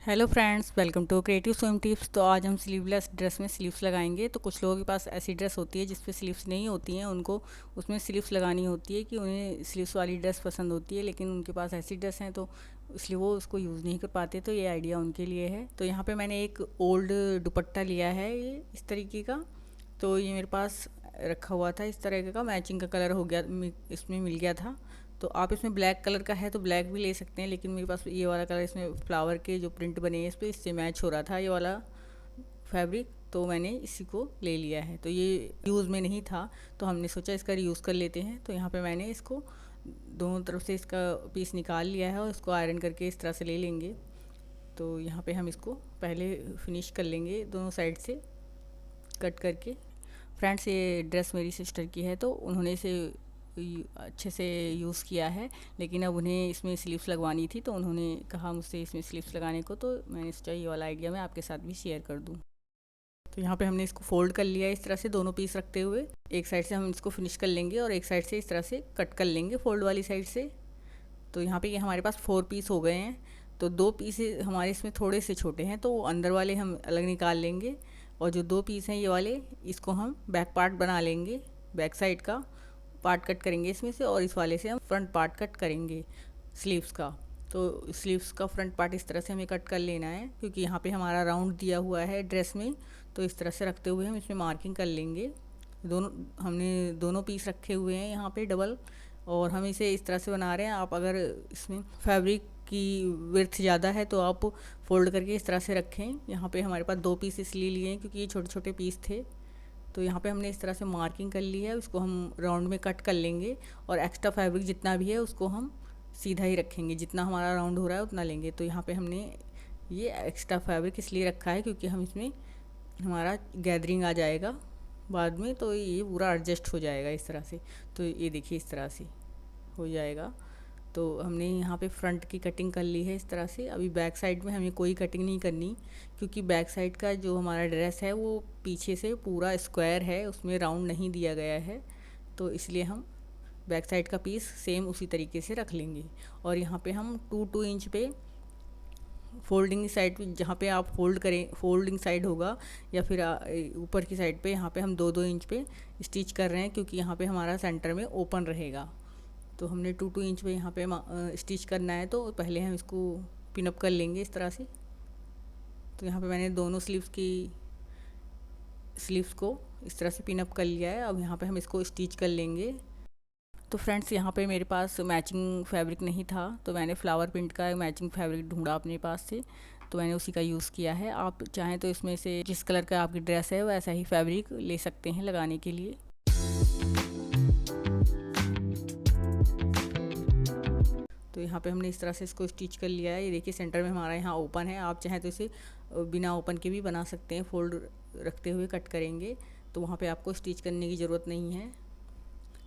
Hello friends, welcome to creative swim tips. तो आज हम स्लीवलेस ड्रेस में स्लीव्स लगाएंगे। तो कुछ लोगों के पास ऐसी ड्रेस होती है जिस पे स्लीव्स नहीं होती हैं, उनको उसमें स्लीव्स लगानी होती है कि उन्हें स्लीव्स वाली ड्रेस पसंद होती है, लेकिन उनके पास ऐसी ड्रेस हैं तो इसलिए वो उसको यूज़ नहीं कर पाते। तो ये आइडिया उनके लिए है। तो यहाँ पे मैंने एक ओल्ड दुपट्टा लिया है, ये इस तरीके का। तो ये मेरे पास रखा हुआ था, इस तरह का मैचिंग का कलर हो गया, इसमें मिल गया था। तो आप इसमें ब्लैक कलर का है तो ब्लैक भी ले सकते हैं, लेकिन मेरे पास ये वाला कलर, इसमें फ्लावर के जो प्रिंट बने हैं इस पर, इससे मैच हो रहा था ये वाला फैब्रिक, तो मैंने इसी को ले लिया है। तो ये यूज़ में नहीं था तो हमने सोचा इसका रीयूज़ कर लेते हैं। तो यहाँ पे मैंने इसको दोनों तरफ से इसका पीस निकाल लिया है और इसको आयरन करके इस तरह से ले लेंगे। तो यहाँ पे हम इसको पहले फिनिश कर लेंगे दोनों साइड से कट करके। फ्रेंड्स, ये ड्रेस मेरी सिस्टर की है तो उन्होंने इसे अच्छे से यूज़ किया है, लेकिन अब उन्हें इसमें स्लीव्स लगवानी थी तो उन्होंने कहा मुझसे इसमें स्लीव्स लगाने को। तो मैंने सोचा ये वाला आइडिया मैं आपके साथ भी शेयर कर दूँ। तो यहाँ पे हमने इसको फोल्ड कर लिया इस तरह से, दोनों पीस रखते हुए। एक साइड से हम इसको फिनिश कर लेंगे और एक साइड से इस तरह से कट कर लेंगे फोल्ड वाली साइड से। तो यहाँ पे ये हमारे पास 4 पीस हो गए हैं। तो 2 पीस हमारे इसमें थोड़े से छोटे हैं तो अंदर वाले हम अलग निकाल लेंगे, और जो 2 पीस हैं ये वाले, इसको हम बैक पार्ट बना लेंगे। बैक साइड का पार्ट कट करेंगे इसमें से, और इस वाले से हम फ्रंट पार्ट कट करेंगे स्लीव्स का। तो स्लीव्स का फ्रंट पार्ट इस तरह से हमें कट कर लेना है, क्योंकि यहाँ पे हमारा राउंड दिया हुआ है ड्रेस में। तो इस तरह से रखते हुए हम इसमें मार्किंग कर लेंगे। हमने दोनों पीस रखे हुए हैं यहाँ पे डबल, और हम इसे इस तरह से बना रहे हैं। आप अगर इसमें फैब्रिक की विड्थ ज़्यादा है तो आप फोल्ड करके इस तरह से रखें। यहाँ पे हमारे पास 2 पीस इसलिए लिए हैं क्योंकि ये छोटे छोटे पीस थे। तो यहाँ पे हमने इस तरह से मार्किंग कर ली है, उसको हम राउंड में कट कर लेंगे, और एक्स्ट्रा फैब्रिक जितना भी है उसको हम सीधा ही रखेंगे, जितना हमारा राउंड हो रहा है उतना लेंगे। तो यहाँ पे हमने ये एक्स्ट्रा फैब्रिक इसलिए रखा है क्योंकि हम इसमें हमारा गैदरिंग आ जाएगा बाद में, तो ये पूरा एडजस्ट हो जाएगा इस तरह से। तो ये देखिए इस तरह से हो जाएगा। तो हमने यहाँ पे फ्रंट की कटिंग कर ली है इस तरह से। अभी बैक साइड में हमें कोई कटिंग नहीं करनी, क्योंकि बैक साइड का जो हमारा ड्रेस है वो पीछे से पूरा स्क्वायर है, उसमें राउंड नहीं दिया गया है। तो इसलिए हम बैक साइड का पीस सेम उसी तरीके से रख लेंगे। और यहाँ पे हम 2-2 इंच पे फोल्डिंग साइड, जहाँ पे आप फोल्ड करें, फोल्डिंग साइड होगा या फिर ऊपर की साइड पे, यहाँ पे हम 2-2 इंच पे स्टिच कर रहे हैं, क्योंकि यहाँ पे हमारा सेंटर में ओपन रहेगा। तो हमने 2-2 इंच पे यहाँ पे स्टिच करना है, तो पहले हम इसको पिनअप कर लेंगे इस तरह से। तो यहाँ पे मैंने दोनों स्लीव्स को इस तरह से पिनअप कर लिया है। अब यहाँ पे हम इसको स्टिच कर लेंगे। तो फ्रेंड्स, यहाँ पे मेरे पास मैचिंग फैब्रिक नहीं था तो मैंने फ्लावर प्रिंट का मैचिंग फैब्रिक ढूंढा अपने पास से, तो मैंने उसी का यूज़ किया है। आप चाहें तो इसमें से जिस कलर का आपकी ड्रेस है वैसा ही फैब्रिक ले सकते हैं लगाने के लिए। तो यहाँ पे हमने इस तरह से इसको स्टिच कर लिया है। ये देखिए सेंटर में हमारा यहाँ ओपन है। आप चाहें तो इसे बिना ओपन के भी बना सकते हैं, फोल्ड रखते हुए कट करेंगे तो वहाँ पे आपको स्टिच करने की ज़रूरत नहीं है।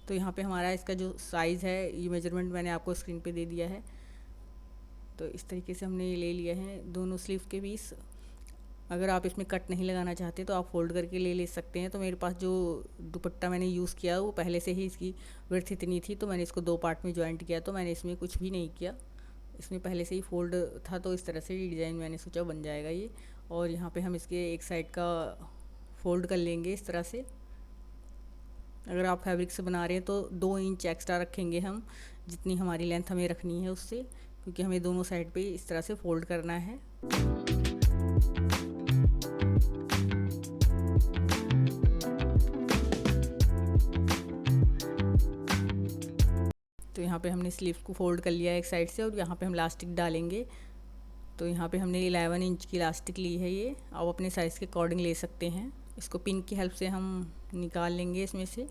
तो यहाँ पे हमारा इसका जो साइज़ है, ये मेजरमेंट मैंने आपको स्क्रीन पे दे दिया है। तो इस तरीके से हमने ये ले लिया है दोनों स्लीव के पीस। अगर आप इसमें कट नहीं लगाना चाहते तो आप फोल्ड करके ले सकते हैं। तो मेरे पास जो दुपट्टा मैंने यूज़ किया वो पहले से ही इसकी विड्थ इतनी थी, तो मैंने इसको 2 पार्ट में जॉइंट किया। तो मैंने इसमें कुछ भी नहीं किया, इसमें पहले से ही फोल्ड था, तो इस तरह से डिज़ाइन मैंने सोचा बन जाएगा ये। और यहाँ पे हम इसके एक साइड का फोल्ड कर लेंगे इस तरह से। अगर आप फैब्रिक से बना रहे हैं तो 2 इंच एक्स्ट्रा रखेंगे हम, जितनी हमारी लेंथ हमें रखनी है उससे, क्योंकि हमें दोनों साइड पे इस तरह से फोल्ड करना है। तो यहाँ पे हमने स्लीव्स को फोल्ड कर लिया एक साइड से, और यहाँ पे हम इलास्टिक डालेंगे। तो यहाँ पे हमने 11 इंच की इलास्टिक ली है। ये आप अपने साइज़ के अकॉर्डिंग ले सकते हैं। इसको पिन की हेल्प से हम निकाल लेंगे इसमें से।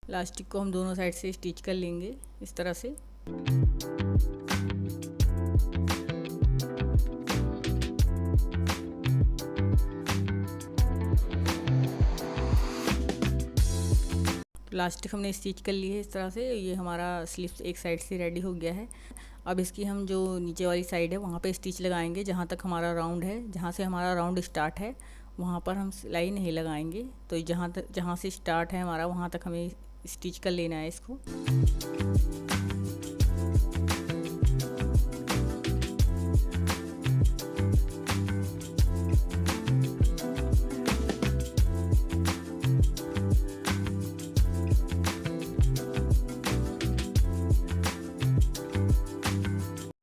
इलास्टिक को हम दोनों साइड से स्टिच कर लेंगे इस तरह से। प्लास्टिक हमने स्टिच कर ली है इस तरह से। ये हमारा स्लीव्स एक साइड से रेडी हो गया है। अब इसकी हम जो नीचे वाली साइड है वहाँ पे स्टिच लगाएंगे। जहाँ तक हमारा राउंड है, जहाँ से हमारा राउंड स्टार्ट है वहाँ पर हम सिलाई नहीं लगाएंगे। तो जहाँ से स्टार्ट है हमारा वहाँ तक हमें स्टिच कर लेना है इसको।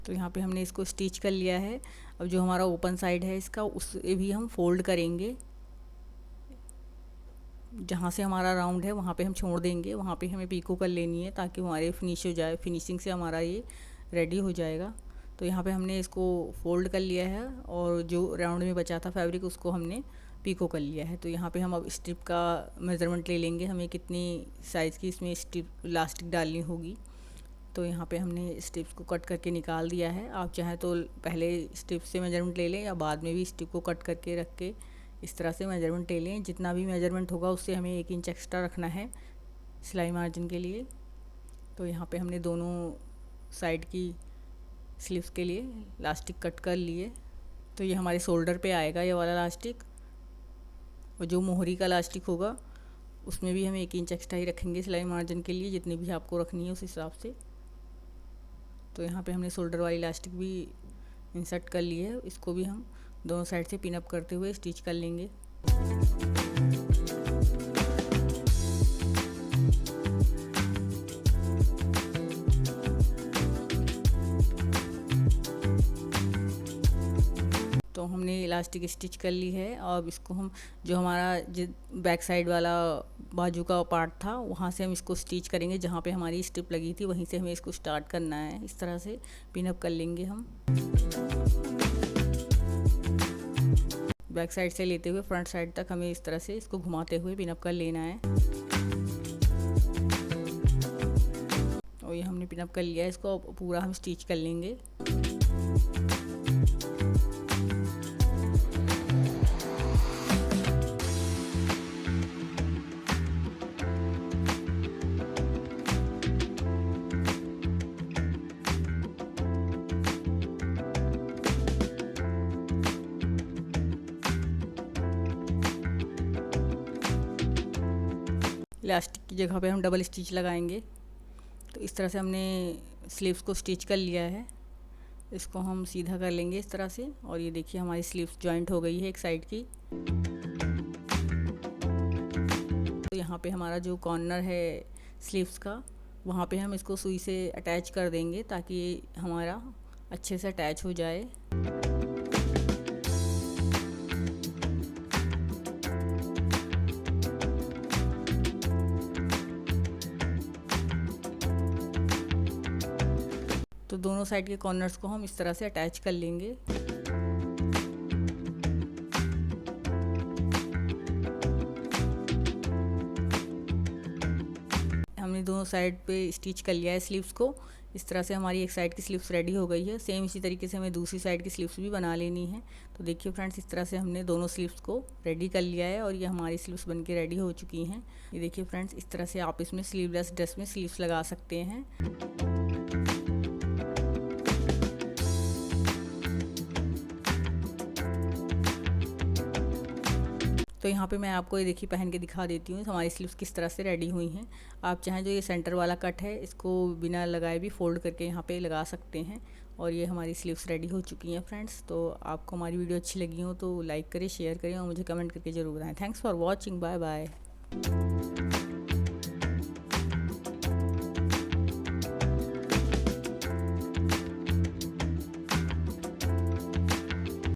तो यहाँ पे हमने इसको स्टिच कर लिया है। अब जो हमारा ओपन साइड है इसका, उसे भी हम फोल्ड करेंगे। जहाँ से हमारा राउंड है वहाँ पे हम छोड़ देंगे, वहाँ पे हमें पीको कर लेनी है ताकि हमारे फिनिश हो जाए। फिनिशिंग से हमारा ये रेडी हो जाएगा। तो यहाँ पे हमने इसको फोल्ड कर लिया है और जो राउंड में बचा था फैब्रिक उसको हमने पीको कर लिया है। तो यहाँ पे हम अब स्ट्रिप का मेज़रमेंट ले लेंगे, हमें कितनी साइज़ की इसमें स्ट्रिप इलास्टिक डालनी होगी। तो यहाँ पे हमने स्ट्रिप्स को कट करके निकाल दिया है। आप चाहें तो पहले स्ट्रिप से मेजरमेंट ले लें या बाद में भी स्ट्रिप को कट करके रख के इस तरह से मेजरमेंट ले लें। जितना भी मेजरमेंट होगा उससे हमें 1 इंच एक्स्ट्रा रखना है सिलाई मार्जिन के लिए। तो यहाँ पे हमने दोनों साइड की स्लीव्स के लिए इलास्टिक कट कर लिए। तो ये हमारे शोल्डर पे आएगा ये वाला इलास्टिक, और जो मोहरी का इलास्टिक होगा उसमें भी हम 1 इंच एक्स्ट्रा ही रखेंगे सिलाई मार्जिन के लिए, जितनी भी आपको रखनी है उस हिसाब से। तो यहाँ पे हमने शोल्डर वाली इलास्टिक भी इंसर्ट कर ली है। इसको भी हम दोनों साइड से पिन अप करते हुए स्टिच कर लेंगे। तो हमने इलास्टिक स्टिच कर ली है। अब इसको हम जो हमारा बैक साइड वाला बाजू का पार्ट था वहाँ से हम इसको स्टिच करेंगे। जहाँ पे हमारी स्ट्रिप लगी थी वहीं से हमें इसको स्टार्ट करना है। इस तरह से पिन अप कर लेंगे हम। बैक साइड से लेते हुए फ्रंट साइड तक हमें इस तरह से इसको घुमाते हुए पिन अप कर लेना है। और ये हमने पिन अप कर लिया है, इसको पूरा हम स्टिच कर लेंगे। इलास्टिक की जगह पे हम डबल स्टिच लगाएंगे। तो इस तरह से हमने स्लीव्स को स्टिच कर लिया है। इसको हम सीधा कर लेंगे इस तरह से, और ये देखिए हमारी स्लीव्स जॉइंट हो गई है एक साइड की। तो यहाँ पे हमारा जो कॉर्नर है स्लीव्स का, वहाँ पे हम इसको सुई से अटैच कर देंगे ताकि हमारा अच्छे से अटैच हो जाए। तो दोनों साइड के कॉर्नर्स को हम इस तरह से अटैच कर लेंगे। हमने दोनों साइड पे स्टिच कर लिया है स्लीव्स को। इस तरह से हमारी एक साइड की स्लीव्स रेडी हो गई है। सेम इसी तरीके से हमें दूसरी साइड की स्लीव्स भी बना लेनी है। तो देखिए फ्रेंड्स, इस तरह से हमने दोनों स्लीव्स को रेडी कर लिया है और ये हमारी स्लीव्स बन के रेडी हो चुकी हैं। ये देखिए फ्रेंड्स, इस तरह से आप इसमें स्लीवलेस ड्रेस में स्लीव्स लगा सकते हैं। तो यहाँ पे मैं आपको ये देखिए पहन के दिखा देती हूँ हमारी स्लीव्स किस तरह से रेडी हुई हैं। आप चाहें जो ये सेंटर वाला कट है इसको बिना लगाए भी फोल्ड करके यहाँ पे लगा सकते हैं। और ये हमारी स्लीव्स रेडी हो चुकी हैं फ्रेंड्स। तो आपको हमारी वीडियो अच्छी लगी हो तो लाइक करें, शेयर करें और मुझे कमेंट करके ज़रूर बताएं। Thanks for watching, bye bye.